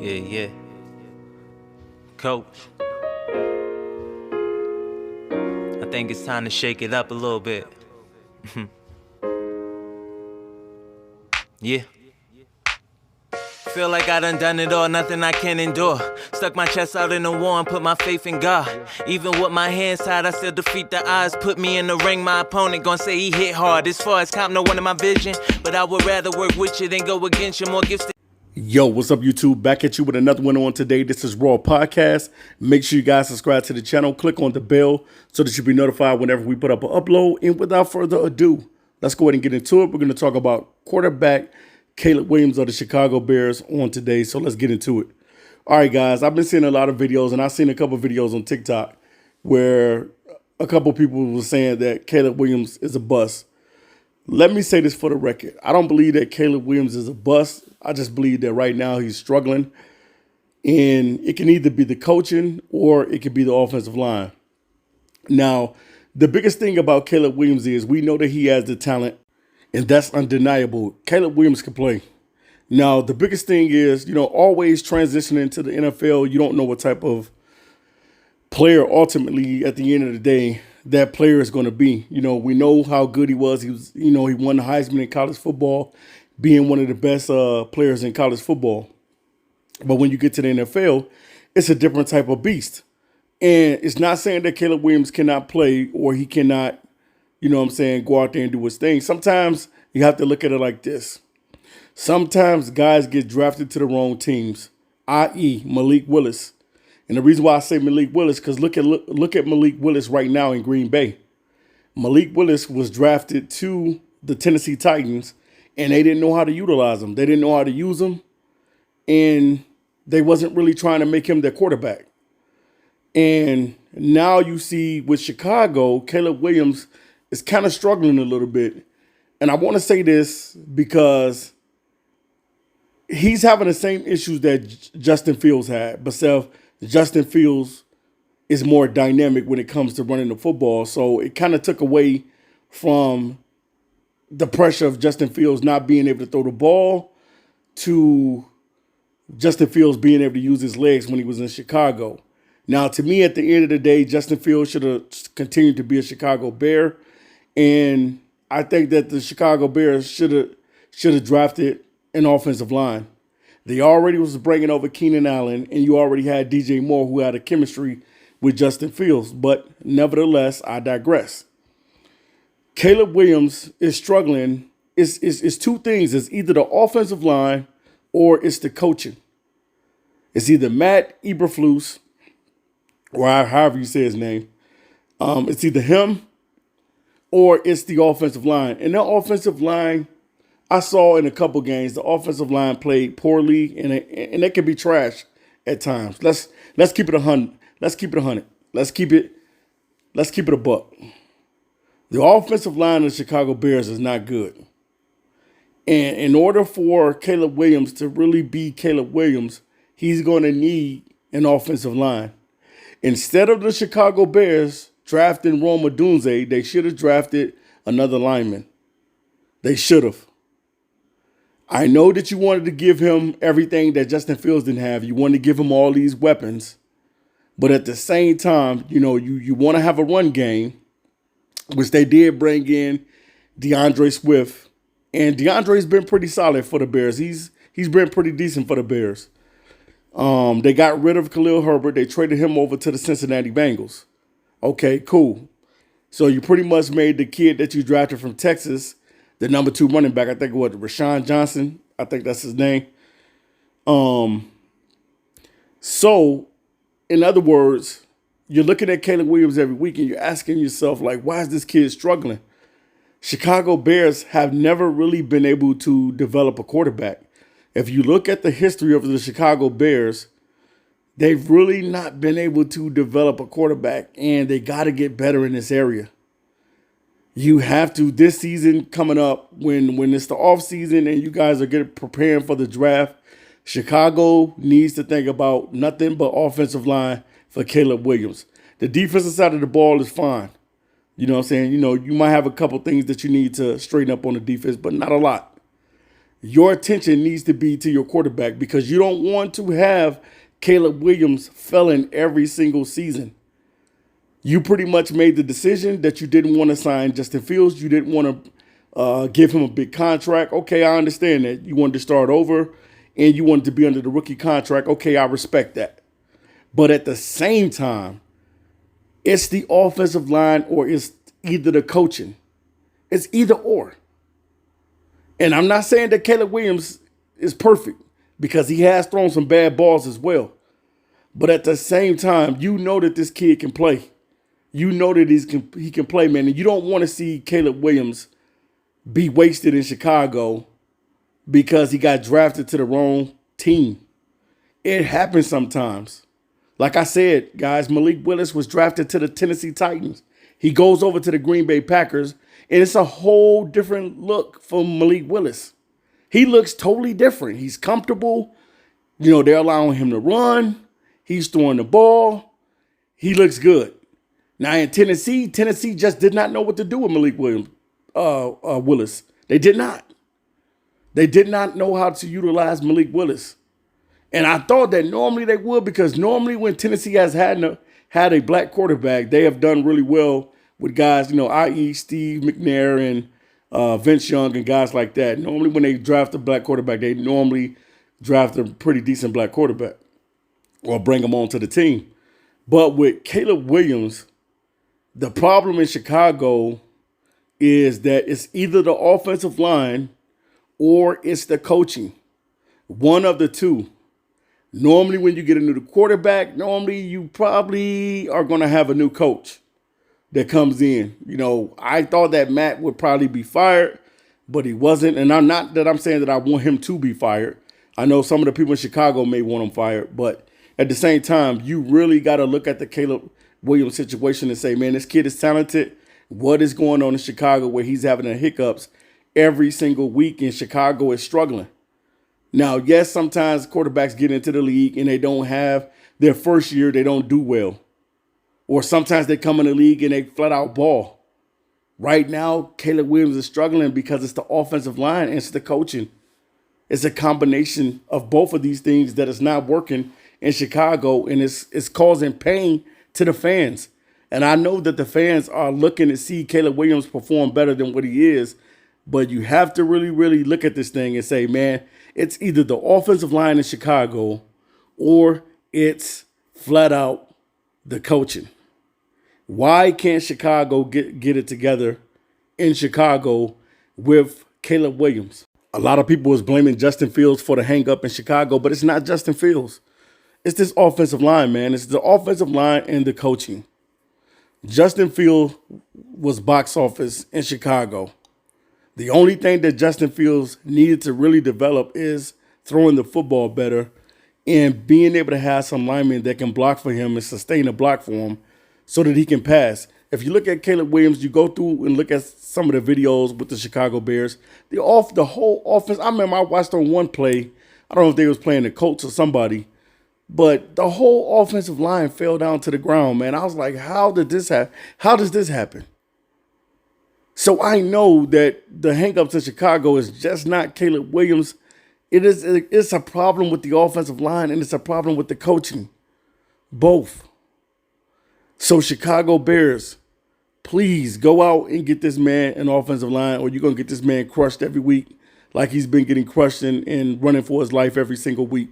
Yeah. Coach, I think it's time to shake it up a little bit. Yeah. Feel like I done it all, nothing I can endure. Stuck my chest out in the war and put my faith in God. Even with my hands tied, I still defeat the odds. Put me in the ring, my opponent gon' say he hit hard. As far as comp, no one in my vision, but I would rather work with you than go against you. More gifts. Yo, what's up, YouTube? Back at you with another one on today. This is Raw Podcast. Make sure you guys subscribe to the channel. Click on the bell so that you'll be notified whenever we put up an upload. And without further ado, let's go ahead and get into it. We're going to talk about quarterback Caleb Williams of the Chicago Bears on today. So let's get into it. All right, guys, I've been seeing a lot of videos, and I've seen a couple of videos on TikTok where a couple of people were saying that Caleb Williams is a bust. Let me say this for the record. I don't believe that Caleb Williams is a bust. I just believe that right now he's struggling. And it can either be the coaching or it could be the offensive line. Now, the biggest thing about Caleb Williams is we know that he has the talent, and that's undeniable. Caleb Williams can play. Now, the biggest thing is, always transitioning to the NFL, you don't know what type of player ultimately at the end of the day that player is going to be. We know how good he was. He won the Heisman in college football, being one of the best players in college football. But when you get to the NFL, it's a different type of beast. And it's not saying that Caleb Williams cannot play or he cannot, go out there and do his thing. Sometimes you have to look at it like this. Sometimes guys get drafted to the wrong teams, i.e. Malik Willis. And the reason why I say Malik Willis, because look at Malik Willis right now in Green Bay. Malik Willis was drafted to the Tennessee Titans, and they didn't know how to utilize him. They didn't know how to use him, and they wasn't really trying to make him their quarterback. And now you see with Chicago, Caleb Williams is kind of struggling a little bit. And I want to say this because he's having the same issues that Justin Fields had, but Justin Fields is more dynamic when it comes to running the football. So it kind of took away from the pressure of Justin Fields not being able to throw the ball to Justin Fields being able to use his legs when he was in Chicago. Now, to me, at the end of the day, Justin Fields should have continued to be a Chicago Bear. And I think that the Chicago Bears should have drafted an offensive line. They already was bringing over Keenan Allen, and you already had DJ Moore, who had a chemistry with Justin Fields. But nevertheless, I digress. Caleb Williams is struggling. It's two things. It's either the offensive line or it's the coaching. It's either Matt Eberflus, or however you say his name. It's either him or it's the offensive line. And that offensive line, I saw in a couple games, the offensive line played poorly, and it can be trash at times. Let's keep it 100. Let's keep it 100. Let's keep it a buck. The offensive line of the Chicago Bears is not good. And in order for Caleb Williams to really be Caleb Williams, he's going to need an offensive line. Instead of the Chicago Bears drafting Rome Odunze, they should have drafted another lineman. They should have. I know that you wanted to give him everything that Justin Fields didn't have. You wanted to give him all these weapons. But at the same time, you want to have a run game, which they did bring in DeAndre Swift. And DeAndre's been pretty solid for the Bears. He's been pretty decent for the Bears. They got rid of Khalil Herbert. They traded him over to the Cincinnati Bengals. Okay, cool. So you pretty much made the kid that you drafted from Texas the number 2 running back. I think Rashawn Johnson. I think that's his name. So, in other words, you're looking at Caleb Williams every week and you're asking yourself, like, why is this kid struggling? Chicago Bears have never really been able to develop a quarterback. If you look at the history of the Chicago Bears, they've really not been able to develop a quarterback, and they got to get better in this area. You have to, this season coming up, when it's the off season and you guys are preparing for the draft, Chicago needs to think about nothing but offensive line for Caleb Williams. The defensive side of the ball is fine. You know what I'm saying? You might have a couple things that you need to straighten up on the defense, but not a lot. Your attention needs to be to your quarterback because you don't want to have Caleb Williams failing every single season. You pretty much made the decision that you didn't want to sign Justin Fields. You didn't want to give him a big contract. Okay, I understand that. You wanted to start over and you wanted to be under the rookie contract. Okay, I respect that. But at the same time, it's the offensive line or it's either the coaching. It's either or. And I'm not saying that Caleb Williams is perfect because he has thrown some bad balls as well. But at the same time, you know that this kid can play. You know that he can play, man. And you don't want to see Caleb Williams be wasted in Chicago because he got drafted to the wrong team. It happens sometimes. Like I said, guys, Malik Willis was drafted to the Tennessee Titans. He goes over to the Green Bay Packers, and it's a whole different look for Malik Willis. He looks totally different. He's comfortable. You know, they're allowing him to run. He's throwing the ball. He looks good. Now in Tennessee just did not know what to do with Malik Willis. They did not. They did not know how to utilize Malik Willis. And I thought that normally they would because normally when Tennessee has had a black quarterback, they have done really well with guys, you know, i.e. Steve McNair and Vince Young and guys like that. Normally when they draft a black quarterback, they normally draft a pretty decent black quarterback or bring him onto the team. But with Caleb Williams, the problem in Chicago is that it's either the offensive line or it's the coaching. One of the two. Normally, when you get a new quarterback, normally you probably are going to have a new coach that comes in. You know, I thought that Matt would probably be fired, but he wasn't. And I'm not that I'm saying that I want him to be fired. I know some of the people in Chicago may want him fired, but at the same time, you really got to look at the Caleb Williams situation and say, man, this kid is talented. What is going on in Chicago where he's having the hiccups every single week and Chicago is struggling? Now, yes, sometimes quarterbacks get into the league and they don't have their first year, they don't do well. Or sometimes they come in the league and they flat out ball. Right now, Caleb Williams is struggling because it's the offensive line and it's the coaching. It's a combination of both of these things that is not working in Chicago and it's causing pain to the fans. And I know that the fans are looking to see Caleb Williams perform better than what he is. But you have to really, really look at this thing and say, man, it's either the offensive line in Chicago or it's flat out the coaching. Why can't Chicago get it together in Chicago with Caleb Williams? A lot of people was blaming Justin Fields for the hang up in Chicago, but it's not Justin Fields. It's this offensive line, man. It's the offensive line and the coaching. Justin Fields was box office in Chicago. The only thing that Justin Fields needed to really develop is throwing the football better and being able to have some linemen that can block for him and sustain a block for him so that he can pass. If you look at Caleb Williams, you go through and look at some of the videos with the Chicago Bears, the whole offense. I remember I watched on one play. I don't know if they was playing the Colts or somebody, but the whole offensive line fell down to the ground, man. I was like, how did this happen? How does this happen? So I know that the hangups in Chicago is just not Caleb Williams. It's a problem with the offensive line and it's a problem with the coaching. Both. So Chicago Bears, please go out and get this man an offensive line or you're going to get this man crushed every week like he's been getting crushed and running for his life every single week.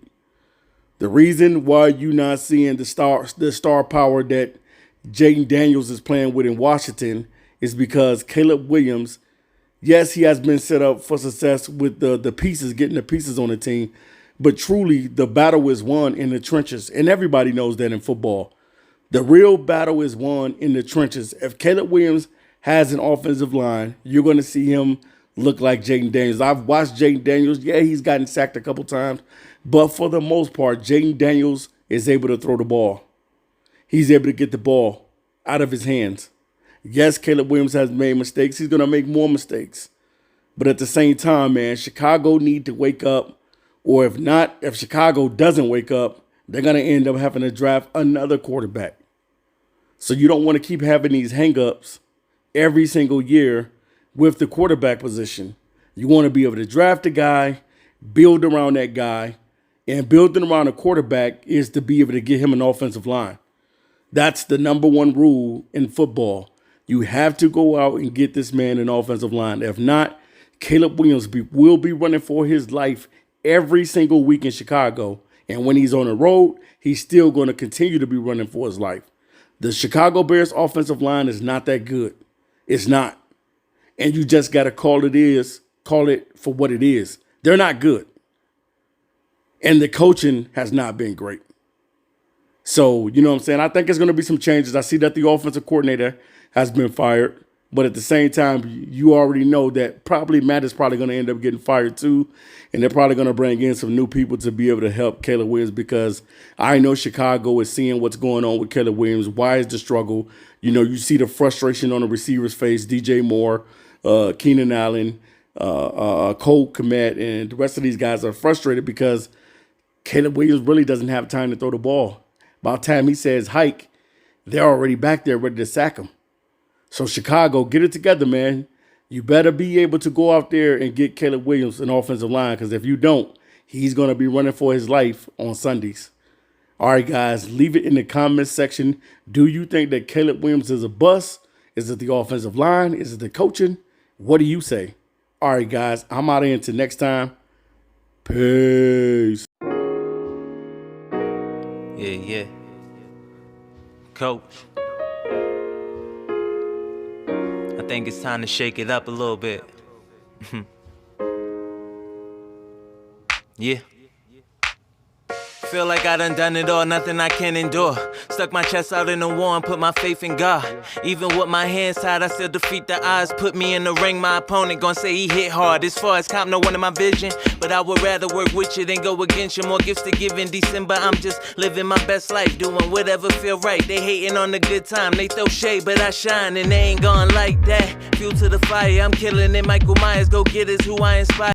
The reason why you're not seeing the star power that Jaden Daniels is playing with in Washington is because Caleb Williams, yes, he has been set up for success with the pieces, getting the pieces on the team, but truly the battle is won in the trenches, and everybody knows that in football. The real battle is won in the trenches. If Caleb Williams has an offensive line, you're going to see him look like Jaden Daniels. I've watched Jaden Daniels. Yeah, he's gotten sacked a couple times, but for the most part, Jaden Daniels is able to throw the ball. He's able to get the ball out of his hands. Yes, Caleb Williams has made mistakes. He's going to make more mistakes. But at the same time, man, Chicago need to wake up. Or if not, if Chicago doesn't wake up, they're going to end up having to draft another quarterback. So you don't want to keep having these hang-ups every single year with the quarterback position. You want to be able to draft a guy build around that guy, and building around a quarterback is to be able to get him an offensive line. That's the number one rule in football. You have to go out and get this man an offensive line. If not, Caleb Williams will be running for his life every single week in Chicago. And when he's on the road, he's still going to continue to be running for his life. The Chicago Bears offensive line is not that good. It's not. And you just got to call it for what it is. They're not good. And the coaching has not been great. So, you know what I'm saying? I think there's going to be some changes. I see that the offensive coordinator has been fired. But at the same time, you already know that Matt is probably going to end up getting fired too. And they're probably going to bring in some new people to be able to help Caleb Williams, because I know Chicago is seeing what's going on with Caleb Williams. Why is the struggle? You know, you see the frustration on the receiver's face. DJ Moore, Keenan Allen, Cole Kmet, and the rest of these guys are frustrated because Caleb Williams really doesn't have time to throw the ball. By the time he says hike, they're already back there ready to sack him. So Chicago, get it together, man. You better be able to go out there and get Caleb Williams an offensive line, because if you don't, he's going to be running for his life on Sundays. All right, guys, leave it in the comments section. Do you think that Caleb Williams is a bust? Is it the offensive line? Is it the coaching? What do you say? All right, guys, I'm out of here until next time. Peace. Yeah. Coach, I think it's time to shake it up a little bit. Yeah. Feel like I done it all, nothing I can endure. Stuck my chest out in the war and put my faith in God. Even with my hands tied, I still defeat the odds. Put me in the ring, my opponent gon' say he hit hard. As far as comp, no one in my vision, but I would rather work with you than go against you. More gifts to give in December, I'm just living my best life, doing whatever feel right. They hating on the good time, they throw shade, but I shine, and they ain't gone like that. Fuel to the fire, I'm killing it. Michael Myers, go get us who I inspire.